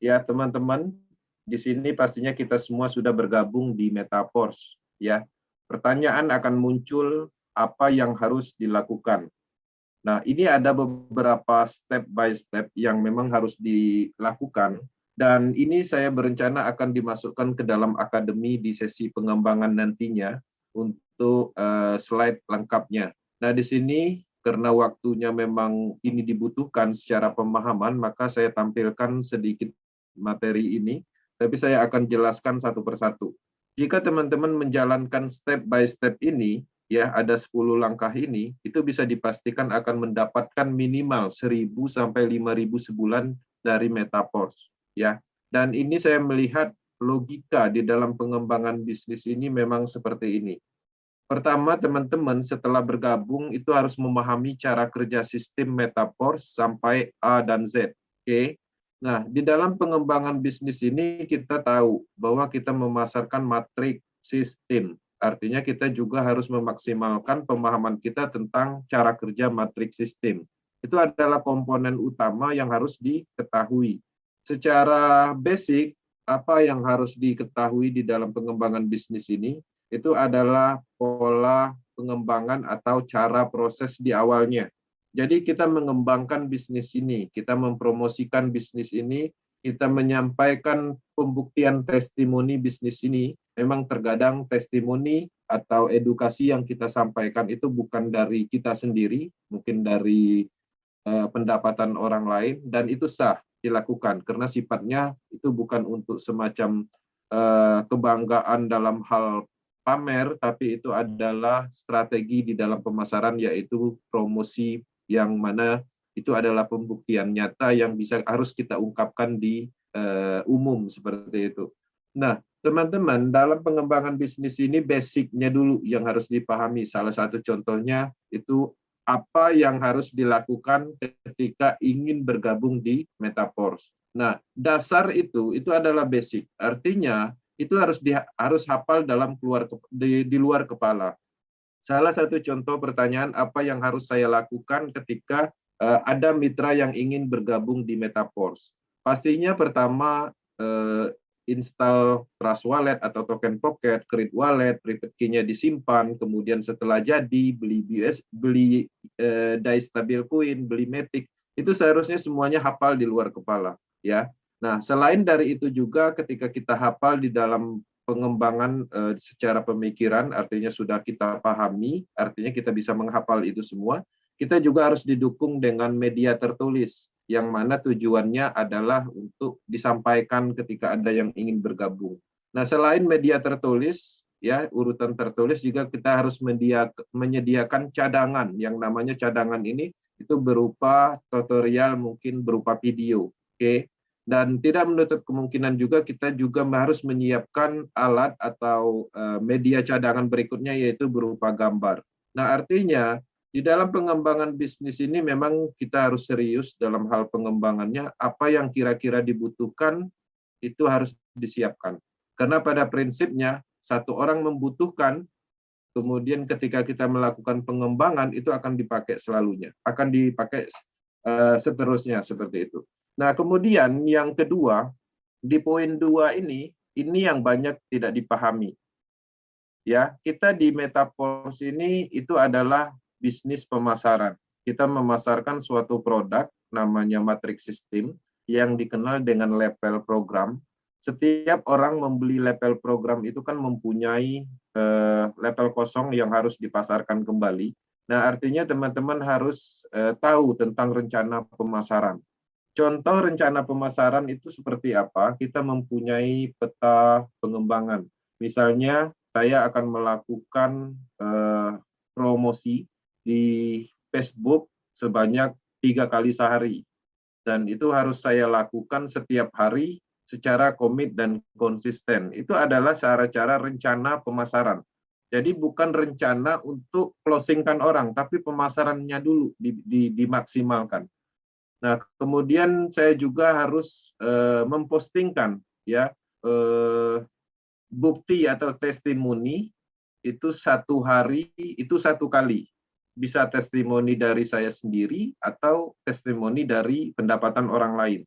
Ya, teman-teman, di sini pastinya kita semua sudah bergabung di Metaverse, ya. Pertanyaan akan muncul apa yang harus dilakukan. Nah, ini ada beberapa step by step yang memang harus dilakukan dan ini saya berencana akan dimasukkan ke dalam akademi di sesi pengembangan nantinya untuk slide lengkapnya. Nah, di sini karena waktunya memang ini dibutuhkan secara pemahaman, maka saya tampilkan sedikit materi ini, tapi saya akan jelaskan satu persatu. Jika teman-teman menjalankan step by step ini, ya ada 10 langkah ini, itu bisa dipastikan akan mendapatkan minimal 1.000 sampai 5.000 sebulan dari Metaverse, ya. Dan ini saya melihat logika di dalam pengembangan bisnis ini memang seperti ini. Pertama, teman-teman setelah bergabung itu harus memahami cara kerja sistem Metaverse sampai A dan Z. Oke. Nah, di dalam pengembangan bisnis ini kita tahu bahwa kita memasarkan matrik sistem. Artinya kita juga harus memaksimalkan pemahaman kita tentang cara kerja matrik sistem. Itu adalah komponen utama yang harus diketahui. Secara basic, apa yang harus diketahui di dalam pengembangan bisnis ini? Itu adalah pola pengembangan atau cara proses di awalnya. Jadi kita mengembangkan bisnis ini, kita mempromosikan bisnis ini, kita menyampaikan pembuktian testimoni bisnis ini. Memang terkadang testimoni atau edukasi yang kita sampaikan itu bukan dari kita sendiri, mungkin dari pendapatan orang lain, dan itu sah dilakukan karena sifatnya itu bukan untuk semacam kebanggaan dalam hal pamer, tapi itu adalah strategi di dalam pemasaran, yaitu promosi yang mana itu adalah pembuktian nyata yang harus kita ungkapkan di umum seperti itu. Nah, teman-teman, dalam pengembangan bisnis ini basicnya dulu yang harus dipahami. Salah satu contohnya itu apa yang harus dilakukan ketika ingin bergabung di Metaverse. Nah, dasar itu adalah basic. Artinya itu harus hafal di luar kepala. Salah satu contoh pertanyaan apa yang harus saya lakukan ketika ada mitra yang ingin bergabung di Metaverse. Pastinya pertama install Trust Wallet atau Token Pocket, Create Wallet, private key-nya disimpan, kemudian setelah jadi beli DAI Stablecoin, beli Matic, itu seharusnya semuanya hafal di luar kepala, ya. Nah, selain dari itu juga ketika kita hafal di dalam pengembangan secara pemikiran, artinya sudah kita pahami, artinya kita bisa menghafal itu semua, kita juga harus didukung dengan media tertulis, yang mana tujuannya adalah untuk disampaikan ketika ada yang ingin bergabung. Nah, selain media tertulis, ya urutan tertulis juga kita harus menyediakan cadangan, yang namanya cadangan ini itu berupa tutorial, mungkin berupa video, oke? Dan tidak menutup kemungkinan juga kita juga harus menyiapkan alat atau media cadangan berikutnya, yaitu berupa gambar. Nah, artinya di dalam pengembangan bisnis ini memang kita harus serius dalam hal pengembangannya. Apa yang kira-kira dibutuhkan itu harus disiapkan. Karena pada prinsipnya satu orang membutuhkan, kemudian ketika kita melakukan pengembangan itu akan dipakai selalunya, akan dipakai seterusnya seperti itu. Nah, kemudian yang kedua, di poin 2 ini yang banyak tidak dipahami. Ya, kita di Metaverse ini itu adalah bisnis pemasaran. Kita memasarkan suatu produk namanya Matrix System yang dikenal dengan level program. Setiap orang membeli level program itu kan mempunyai level kosong yang harus dipasarkan kembali. Nah, artinya teman-teman harus tahu tentang rencana pemasaran. Contoh rencana pemasaran itu seperti apa? Kita mempunyai peta pengembangan. Misalnya, saya akan melakukan promosi di Facebook sebanyak 3 kali sehari. Dan itu harus saya lakukan setiap hari secara komit dan konsisten. Itu adalah cara-cara rencana pemasaran. Jadi bukan rencana untuk closingkan orang, tapi pemasarannya dulu dimaksimalkan. Nah, kemudian saya juga harus mempostingkan ya bukti atau testimoni itu satu hari itu satu kali. Bisa testimoni dari saya sendiri atau testimoni dari pendapatan orang lain.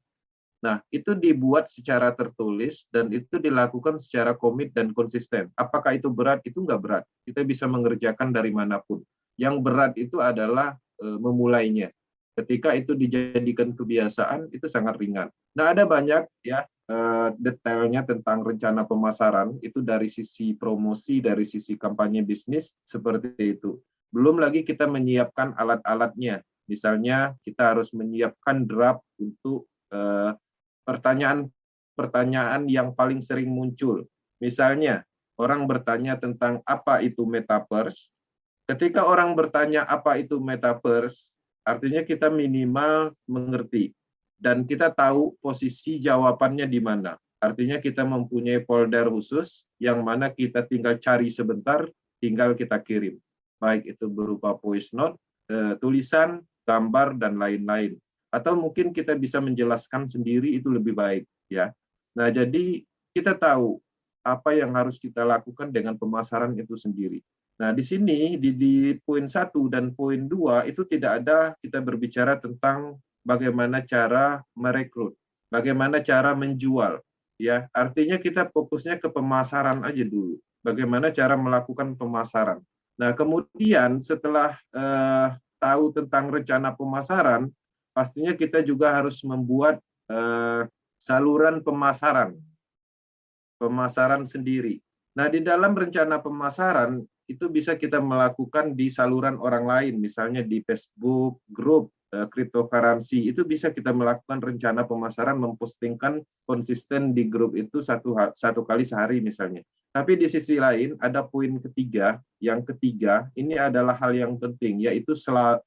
Nah, itu dibuat secara tertulis dan itu dilakukan secara komit dan konsisten. Apakah itu berat? Itu nggak berat. Kita bisa mengerjakan dari manapun. Yang berat itu adalah memulainya. Ketika itu dijadikan kebiasaan, itu sangat ringan. Nah, ada banyak ya detailnya tentang rencana pemasaran, itu dari sisi promosi, dari sisi kampanye bisnis, seperti itu. Belum lagi kita menyiapkan alat-alatnya. Misalnya, kita harus menyiapkan draft untuk pertanyaan-pertanyaan yang paling sering muncul. Misalnya, orang bertanya tentang apa itu metaverse. Ketika orang bertanya apa itu metaverse, artinya kita minimal mengerti dan kita tahu posisi jawabannya di mana. Artinya kita mempunyai folder khusus yang mana kita tinggal cari sebentar, tinggal kita kirim. Baik itu berupa voice note, tulisan, gambar, dan lain-lain. Atau mungkin kita bisa menjelaskan sendiri, itu lebih baik, ya. Nah, jadi kita tahu apa yang harus kita lakukan dengan pemasaran itu sendiri. Nah, di sini di poin 1 dan poin 2 itu tidak ada kita berbicara tentang bagaimana cara merekrut, bagaimana cara menjual, ya. Artinya kita fokusnya ke pemasaran aja dulu. Bagaimana cara melakukan pemasaran. Nah, kemudian setelah tahu tentang rencana pemasaran, pastinya kita juga harus membuat saluran pemasaran sendiri. Nah, di dalam rencana pemasaran itu bisa kita melakukan di saluran orang lain, misalnya di Facebook, grup cryptocurrency, itu bisa kita melakukan rencana pemasaran, mempostingkan konsisten di grup itu satu kali sehari misalnya. Tapi di sisi lain ada poin ketiga, yang ketiga ini adalah hal yang penting, yaitu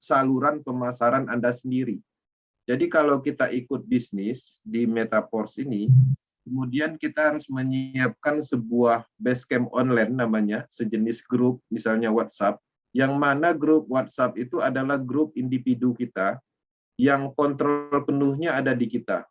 saluran pemasaran Anda sendiri. Jadi kalau kita ikut bisnis di Metaverse ini, kemudian kita harus menyiapkan sebuah basecamp online namanya, sejenis grup, misalnya WhatsApp, yang mana grup WhatsApp itu adalah grup individu kita, yang kontrol penuhnya ada di kita.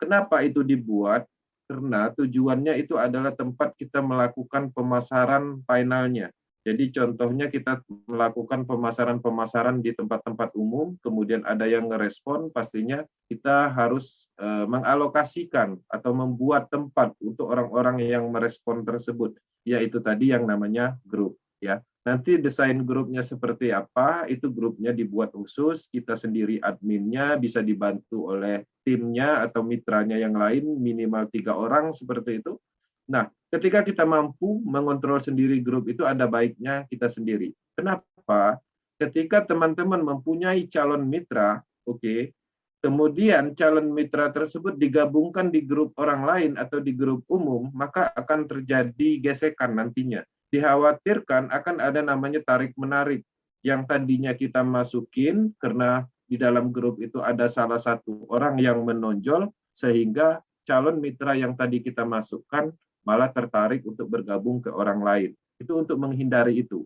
Kenapa itu dibuat? Karena tujuannya itu adalah tempat kita melakukan pemasaran finalnya. Jadi contohnya kita melakukan pemasaran-pemasaran di tempat-tempat umum, kemudian ada yang ngerespon, pastinya kita harus mengalokasikan atau membuat tempat untuk orang-orang yang merespon tersebut, yaitu tadi yang namanya grup. Ya, nanti desain grupnya seperti apa, itu grupnya dibuat khusus, kita sendiri adminnya, bisa dibantu oleh timnya atau mitranya yang lain, minimal 3 orang seperti itu. Nah, ketika kita mampu mengontrol sendiri grup itu, ada baiknya kita sendiri. Kenapa? Ketika teman-teman mempunyai calon mitra, oke, kemudian calon mitra tersebut digabungkan di grup orang lain atau di grup umum, maka akan terjadi gesekan nantinya. Dikhawatirkan akan ada namanya tarik-menarik, yang tadinya kita masukin karena di dalam grup itu ada salah satu orang yang menonjol, sehingga calon mitra yang tadi kita masukkan malah tertarik untuk bergabung ke orang lain. Itu untuk menghindari itu.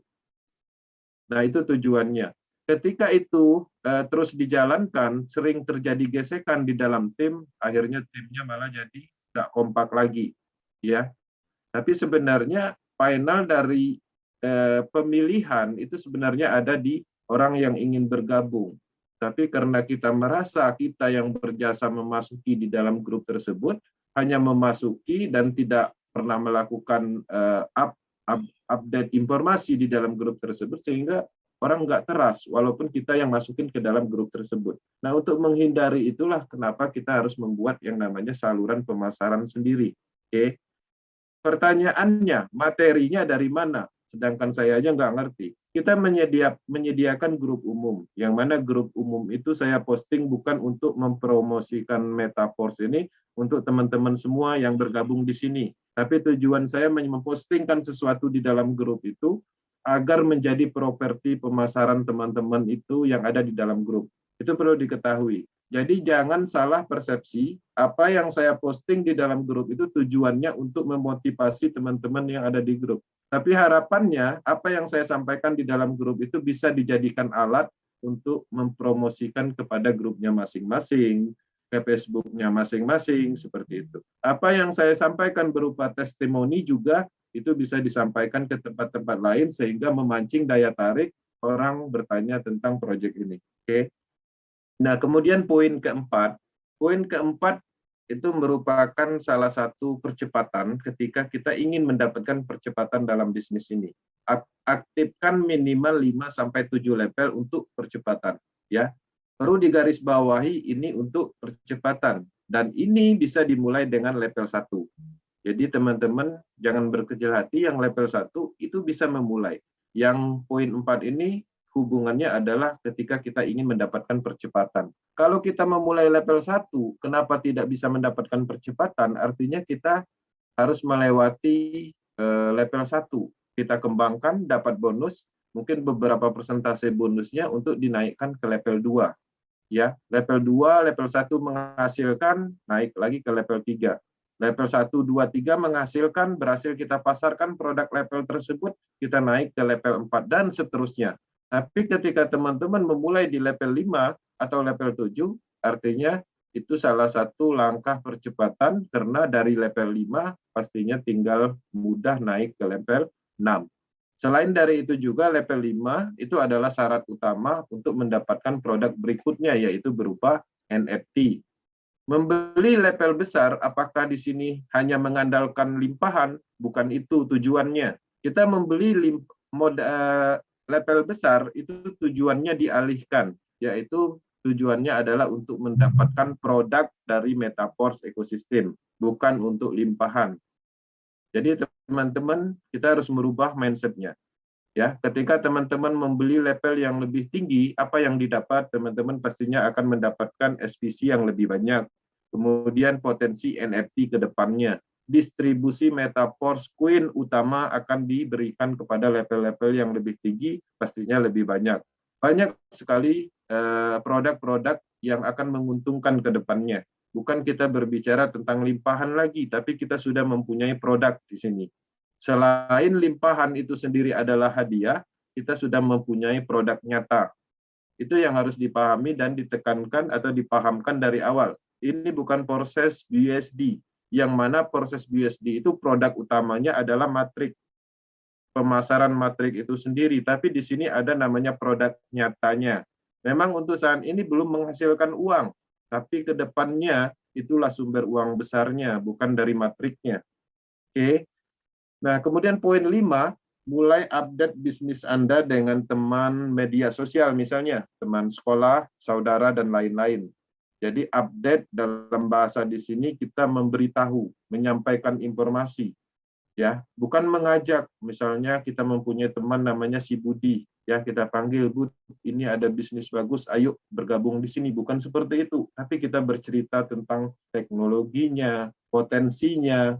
Nah, itu tujuannya. Ketika itu terus dijalankan, sering terjadi gesekan di dalam tim, akhirnya timnya malah jadi tidak kompak lagi, ya. Tapi sebenarnya final dari pemilihan itu sebenarnya ada di orang yang ingin bergabung. Tapi karena kita merasa kita yang berjasa memasuki di dalam grup tersebut, hanya memasuki dan tidak pernah melakukan update informasi di dalam grup tersebut, sehingga orang nggak teras, walaupun kita yang masukin ke dalam grup tersebut. Nah, untuk menghindari itulah kenapa kita harus membuat yang namanya saluran pemasaran sendiri. Oke. Pertanyaannya, materinya dari mana? Sedangkan saya aja nggak ngerti. Kita menyediakan grup umum, yang mana grup umum itu saya posting bukan untuk mempromosikan Metaverse ini untuk teman-teman semua yang bergabung di sini. Tapi tujuan saya mempostingkan sesuatu di dalam grup itu agar menjadi properti pemasaran teman-teman itu yang ada di dalam grup. Itu perlu diketahui. Jadi jangan salah persepsi, apa yang saya posting di dalam grup itu tujuannya untuk memotivasi teman-teman yang ada di grup. Tapi harapannya, apa yang saya sampaikan di dalam grup itu bisa dijadikan alat untuk mempromosikan kepada grupnya masing-masing, ke Facebook-nya masing-masing, seperti itu. Apa yang saya sampaikan berupa testimoni juga, itu bisa disampaikan ke tempat-tempat lain, sehingga memancing daya tarik orang bertanya tentang proyek ini. Oke. Nah, kemudian poin keempat itu merupakan salah satu percepatan ketika kita ingin mendapatkan percepatan dalam bisnis ini. Aktifkan minimal 5 sampai 7 level untuk percepatan, ya. Perlu digarisbawahi ini untuk percepatan dan ini bisa dimulai dengan level 1. Jadi teman-teman jangan berkecil hati, yang level 1 itu bisa memulai. Yang poin 4 ini hubungannya adalah ketika kita ingin mendapatkan percepatan. Kalau kita memulai level 1, kenapa tidak bisa mendapatkan percepatan? Artinya kita harus melewati level 1. Kita kembangkan, dapat bonus, mungkin beberapa persentase bonusnya untuk dinaikkan ke level 2. Ya, level 2, level 1 menghasilkan, naik lagi ke level 3. Level 1, 2, 3 menghasilkan, berhasil kita pasarkan produk level tersebut, kita naik ke level 4, dan seterusnya. Tapi ketika teman-teman memulai di level 5 atau level 7, artinya itu salah satu langkah percepatan, karena dari level 5 pastinya tinggal mudah naik ke level 6. Selain dari itu juga level 5 itu adalah syarat utama untuk mendapatkan produk berikutnya, yaitu berupa NFT. Membeli level besar, apakah di sini hanya mengandalkan limpahan? Bukan itu tujuannya. Kita membeli level besar, itu tujuannya dialihkan, yaitu tujuannya adalah untuk mendapatkan produk dari Metaverse Ecosystem, bukan untuk limpahan. Jadi teman-teman, kita harus merubah mindset-nya. Ya, ketika teman-teman membeli level yang lebih tinggi, apa yang didapat? Teman-teman pastinya akan mendapatkan SPC yang lebih banyak. Kemudian potensi NFT ke depannya. Distribusi Metaverse Coin utama akan diberikan kepada level-level yang lebih tinggi, pastinya lebih banyak. Banyak sekali produk-produk yang akan menguntungkan ke depannya. Bukan kita berbicara tentang limpahan lagi, tapi kita sudah mempunyai produk di sini. Selain limpahan itu sendiri adalah hadiah, kita sudah mempunyai produk nyata. Itu yang harus dipahami dan ditekankan atau dipahamkan dari awal. Ini bukan proses BUSD, yang mana proses BUSD itu produk utamanya adalah matrik. Pemasaran matrik itu sendiri, tapi di sini ada namanya produk nyatanya. Memang untuk saat ini belum menghasilkan uang, tapi ke depannya itulah sumber uang besarnya, bukan dari matriknya. Oke. Nah, kemudian poin 5, mulai update bisnis Anda dengan teman media sosial, misalnya teman sekolah, saudara, dan lain-lain. Jadi update dalam bahasa di sini kita memberitahu, menyampaikan informasi, ya, bukan mengajak. Misalnya kita mempunyai teman namanya si Budi, ya, kita panggil, Bud, ini ada bisnis bagus, ayo bergabung di sini. Bukan seperti itu, tapi kita bercerita tentang teknologinya, potensinya,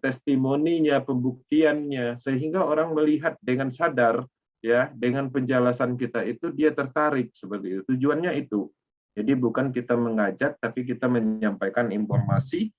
testimoninya, pembuktiannya, sehingga orang melihat dengan sadar, ya, dengan penjelasan kita itu dia tertarik, seperti itu. Tujuannya itu. Jadi bukan kita mengajak, tapi kita menyampaikan informasi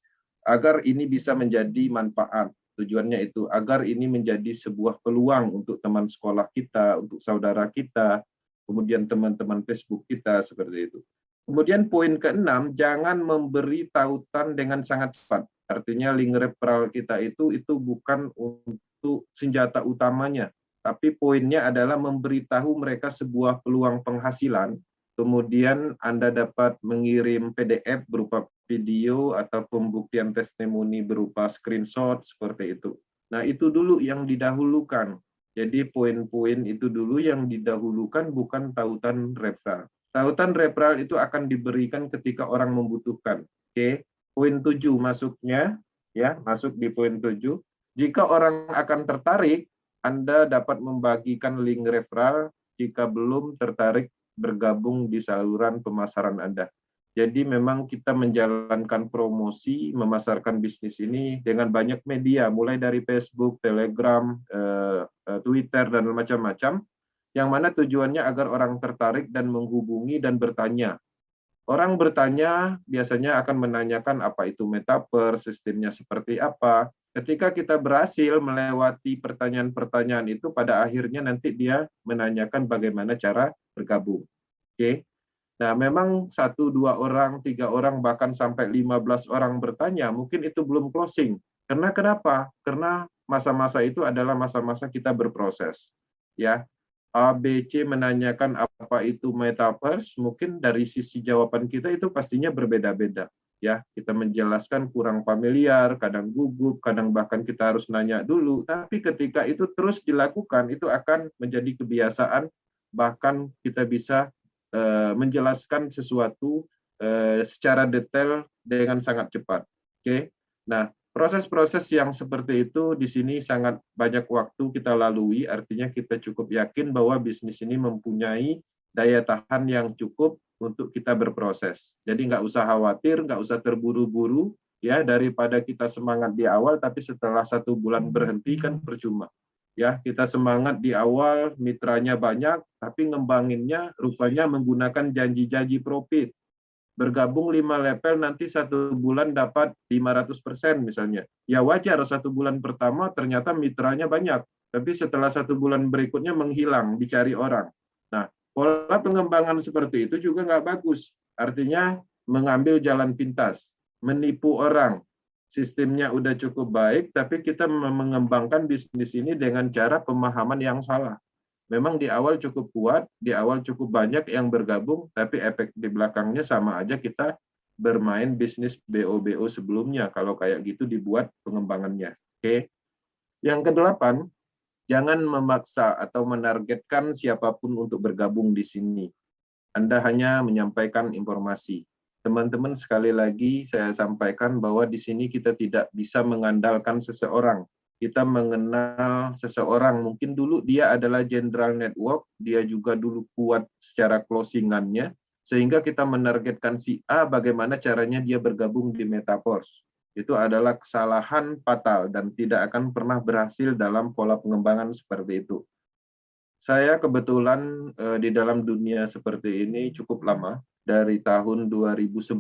agar ini bisa menjadi manfaat. Tujuannya itu agar ini menjadi sebuah peluang untuk teman sekolah kita, untuk saudara kita, kemudian teman-teman Facebook kita, seperti itu. Kemudian poin ke-6, jangan memberi tautan dengan sangat cepat. Artinya link referral kita itu bukan untuk senjata utamanya, tapi poinnya adalah memberitahu mereka sebuah peluang penghasilan. Kemudian Anda dapat mengirim PDF berupa video atau pembuktian testimoni berupa screenshot, seperti itu. Nah, itu dulu yang didahulukan. Jadi poin-poin itu dulu yang didahulukan, bukan tautan referral. Tautan referral itu akan diberikan ketika orang membutuhkan. Oke, poin 7 masuknya, ya, masuk di poin 7. Jika orang akan tertarik, Anda dapat membagikan link referral jika belum tertarik bergabung di saluran pemasaran Anda. Jadi memang kita menjalankan promosi, memasarkan bisnis ini dengan banyak media, mulai dari Facebook, Telegram, Twitter, dan macam-macam, yang mana tujuannya agar orang tertarik dan menghubungi dan bertanya. Orang bertanya biasanya akan menanyakan apa itu Metaverse, sistemnya seperti apa. Ketika kita berhasil melewati pertanyaan-pertanyaan itu, pada akhirnya nanti dia menanyakan bagaimana cara bergabung. Oke. Nah, memang 1, 2 orang, 3 orang, bahkan sampai 15 orang bertanya, mungkin itu belum closing. Karena kenapa? Karena masa-masa itu adalah masa-masa kita berproses. Ya, A, B, C menanyakan apa itu Metaverse, mungkin dari sisi jawaban kita itu pastinya berbeda-beda. Ya, kita menjelaskan kurang familiar, kadang gugup, kadang bahkan kita harus nanya dulu. Tapi ketika itu terus dilakukan, itu akan menjadi kebiasaan, bahkan kita bisa menjelaskan sesuatu secara detail dengan sangat cepat. Oke. Nah, proses-proses yang seperti itu di sini sangat banyak waktu kita lalui, artinya kita cukup yakin bahwa bisnis ini mempunyai daya tahan yang cukup untuk kita berproses. Jadi nggak usah khawatir, nggak usah terburu-buru, ya, daripada kita semangat di awal, tapi setelah 1 bulan berhenti kan percuma. Ya, kita semangat di awal, mitranya banyak, tapi ngembanginnya rupanya menggunakan janji-janji profit. Bergabung 5 level, nanti 1 bulan dapat 500% misalnya. Ya wajar, 1 bulan pertama ternyata mitranya banyak, tapi setelah 1 bulan berikutnya menghilang, dicari orang. Nah, pola pengembangan seperti itu juga nggak bagus. Artinya mengambil jalan pintas, menipu orang. Sistemnya udah cukup baik, tapi kita mengembangkan bisnis ini dengan cara pemahaman yang salah. Memang di awal cukup kuat, di awal cukup banyak yang bergabung, tapi efek di belakangnya sama aja kita bermain bisnis BO-BO sebelumnya, kalau kayak gitu dibuat pengembangannya. Oke. Yang kedelapan, jangan memaksa atau menargetkan siapapun untuk bergabung di sini. Anda hanya menyampaikan informasi. Teman-teman, sekali lagi saya sampaikan bahwa di sini kita tidak bisa mengandalkan seseorang. Kita mengenal seseorang, mungkin dulu dia adalah general network, dia juga dulu kuat secara closingannya, sehingga kita menargetkan si A bagaimana caranya dia bergabung di Metaverse. Itu adalah kesalahan fatal dan tidak akan pernah berhasil dalam pola pengembangan seperti itu. Saya kebetulan di dalam dunia seperti ini cukup lama, dari tahun 2011,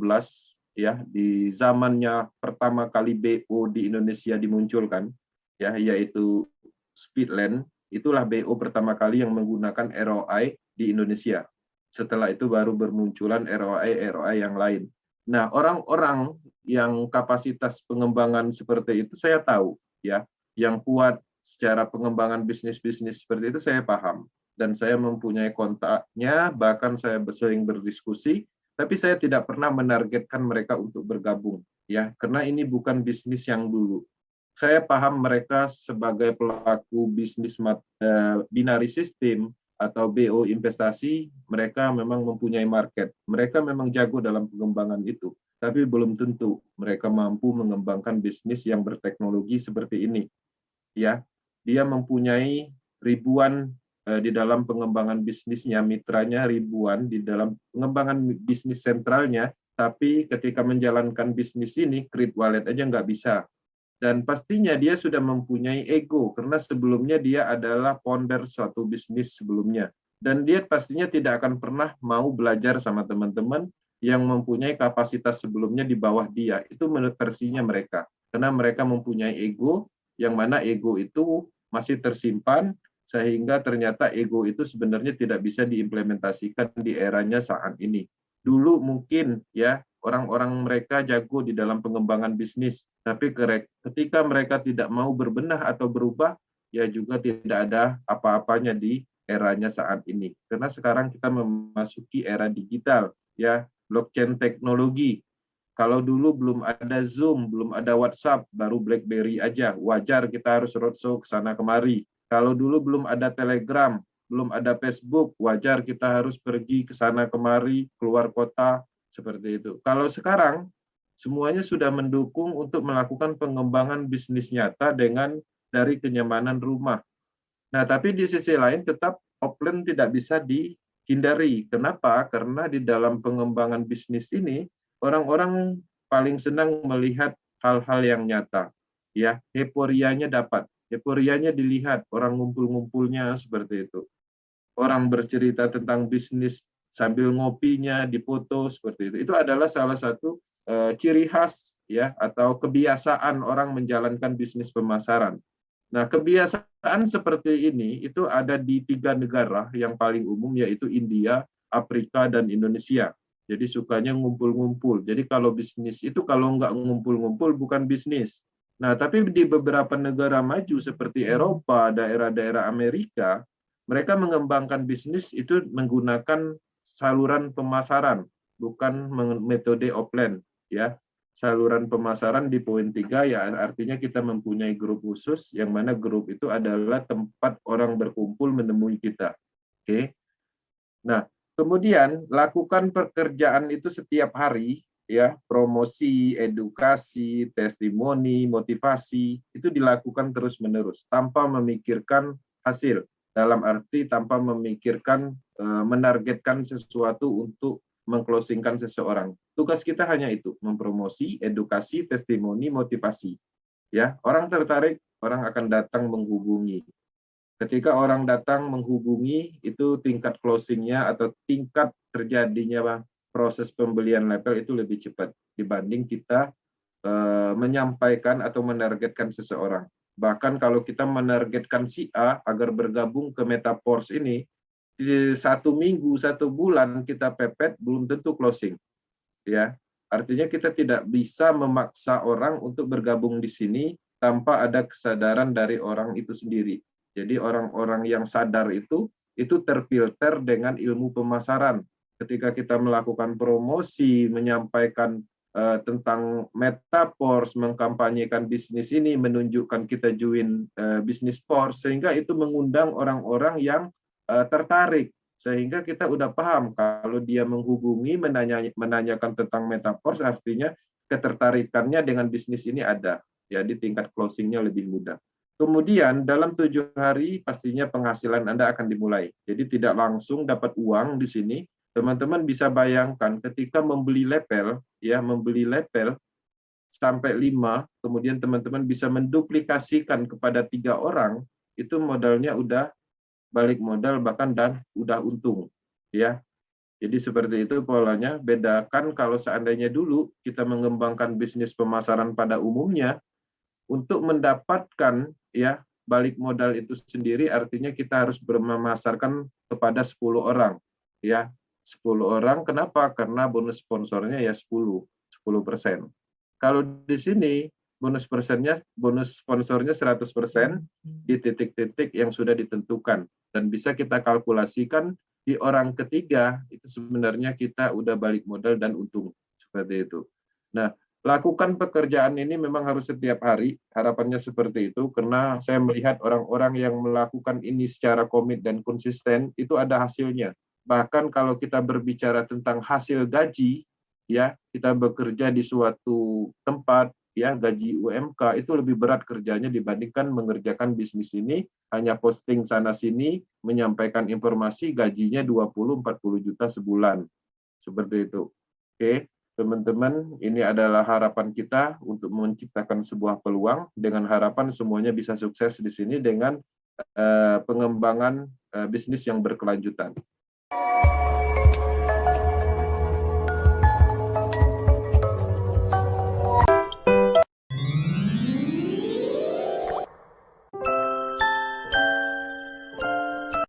ya, di zamannya pertama kali BO di Indonesia dimunculkan, ya, yaitu Speedland. Itulah BO pertama kali yang menggunakan ROI di Indonesia. Setelah itu baru bermunculan ROI yang lain. Nah, orang-orang yang kapasitas pengembangan seperti itu saya tahu, ya, yang kuat secara pengembangan bisnis-bisnis seperti itu saya paham, dan saya mempunyai kontaknya, bahkan saya sering berdiskusi, tapi saya tidak pernah menargetkan mereka untuk bergabung, ya, karena ini bukan bisnis yang dulu. Saya paham mereka sebagai pelaku bisnis binary system atau BO investasi, mereka memang mempunyai market, mereka memang jago dalam pengembangan itu, tapi belum tentu mereka mampu mengembangkan bisnis yang berteknologi seperti ini. Ya, dia mempunyai ribuan di dalam pengembangan bisnisnya, mitranya ribuan di dalam pengembangan bisnis sentralnya, tapi ketika menjalankan bisnis ini, create wallet aja nggak bisa. Dan pastinya dia sudah mempunyai ego, karena sebelumnya dia adalah founder suatu bisnis sebelumnya. Dan dia pastinya tidak akan pernah mau belajar sama teman-teman yang mempunyai kapasitas sebelumnya di bawah dia. Itu menurut versinya mereka. Karena mereka mempunyai ego, yang mana ego itu masih tersimpan, sehingga ternyata ego itu sebenarnya tidak bisa diimplementasikan di eranya saat ini. Dulu mungkin, ya, orang-orang mereka jago di dalam pengembangan bisnis, tapi ketika mereka tidak mau berbenah atau berubah, ya juga tidak ada apa-apanya di eranya saat ini. Karena sekarang kita memasuki era digital, ya, blockchain teknologi. Kalau dulu belum ada Zoom, belum ada WhatsApp, baru BlackBerry aja, wajar kita harus roadshow ke sana kemari. Kalau dulu belum ada Telegram, belum ada Facebook, wajar kita harus pergi ke sana kemari, keluar kota, seperti itu. Kalau sekarang, semuanya sudah mendukung untuk melakukan pengembangan bisnis nyata dengan dari kenyamanan rumah. Nah, tapi di sisi lain tetap offline tidak bisa dihindari. Kenapa? Karena di dalam pengembangan bisnis ini, orang-orang paling senang melihat hal-hal yang nyata. Ya, euforianya dapat. Euforianya dilihat, orang ngumpul-ngumpulnya seperti itu. Orang bercerita tentang bisnis sambil ngopinya, dipoto seperti itu. Itu adalah salah satu ciri khas, ya, atau kebiasaan orang menjalankan bisnis pemasaran. Nah, kebiasaan seperti ini itu ada di 3 negara yang paling umum, yaitu India, Afrika, dan Indonesia. Jadi sukanya ngumpul-ngumpul. Jadi kalau bisnis itu kalau nggak ngumpul-ngumpul bukan bisnis. Nah, tapi di beberapa negara maju seperti Eropa, daerah-daerah Amerika, mereka mengembangkan bisnis itu menggunakan saluran pemasaran, bukan metode offline, ya. saluran pemasaran di poin 3 ya artinya kita mempunyai grup khusus yang mana grup itu adalah tempat orang berkumpul menemui kita. Oke. Nah, kemudian lakukan pekerjaan itu setiap hari ya, promosi, edukasi, testimoni, motivasi itu dilakukan terus-menerus tanpa memikirkan hasil. Dalam arti tanpa memikirkan menargetkan sesuatu untuk mengclosingkan seseorang. Tugas kita hanya itu, mempromosi, edukasi, testimoni, motivasi. Ya, orang tertarik, orang akan datang menghubungi. Ketika orang datang menghubungi, itu tingkat closingnya atau tingkat terjadinya proses pembelian label itu lebih cepat dibanding kita menyampaikan atau menargetkan seseorang. Bahkan kalau kita menargetkan si A agar bergabung ke Metaforce ini, di 1 minggu, 1 bulan kita pepet, belum tentu closing. Ya, artinya kita tidak bisa memaksa orang untuk bergabung di sini tanpa ada kesadaran dari orang itu sendiri. Jadi orang-orang yang sadar itu terfilter dengan ilmu pemasaran. Ketika kita melakukan promosi, menyampaikan tentang Metaforce, mengkampanyekan bisnis ini, menunjukkan kita join bisnis force, sehingga itu mengundang orang-orang yang tertarik. Sehingga kita udah paham kalau dia menghubungi, menanyakan tentang Metaforce, artinya ketertarikannya dengan bisnis ini ada. Jadi tingkat closingnya lebih mudah. Kemudian dalam 7 hari pastinya penghasilan Anda akan dimulai. Jadi tidak langsung dapat uang di sini. Teman-teman bisa bayangkan ketika membeli label, ya membeli label sampai 5, kemudian teman-teman bisa menduplikasikan kepada 3 orang, itu modalnya udah balik modal bahkan dan udah untung, ya. Jadi seperti itu polanya. Bedakan kalau seandainya dulu kita mengembangkan bisnis pemasaran pada umumnya, untuk mendapatkan ya balik modal itu sendiri artinya kita harus memasarkan kepada 10 orang, ya. 10 orang, kenapa? Karena bonus sponsornya ya 10%. Kalau di sini bonus sponsornya 100% di titik-titik yang sudah ditentukan dan bisa kita kalkulasikan di orang ketiga itu sebenarnya kita udah balik modal dan untung seperti itu. Nah, lakukan pekerjaan ini memang harus setiap hari, harapannya seperti itu karena saya melihat orang-orang yang melakukan ini secara komit dan konsisten itu ada hasilnya. Bahkan kalau kita berbicara tentang hasil gaji, ya kita bekerja di suatu tempat, ya gaji UMK itu lebih berat kerjanya dibandingkan mengerjakan bisnis ini hanya posting sana sini, menyampaikan informasi gajinya 20-40 juta sebulan. Seperti itu. Oke, teman-teman, ini adalah harapan kita untuk menciptakan sebuah peluang dengan harapan semuanya bisa sukses di sini dengan pengembangan bisnis yang berkelanjutan.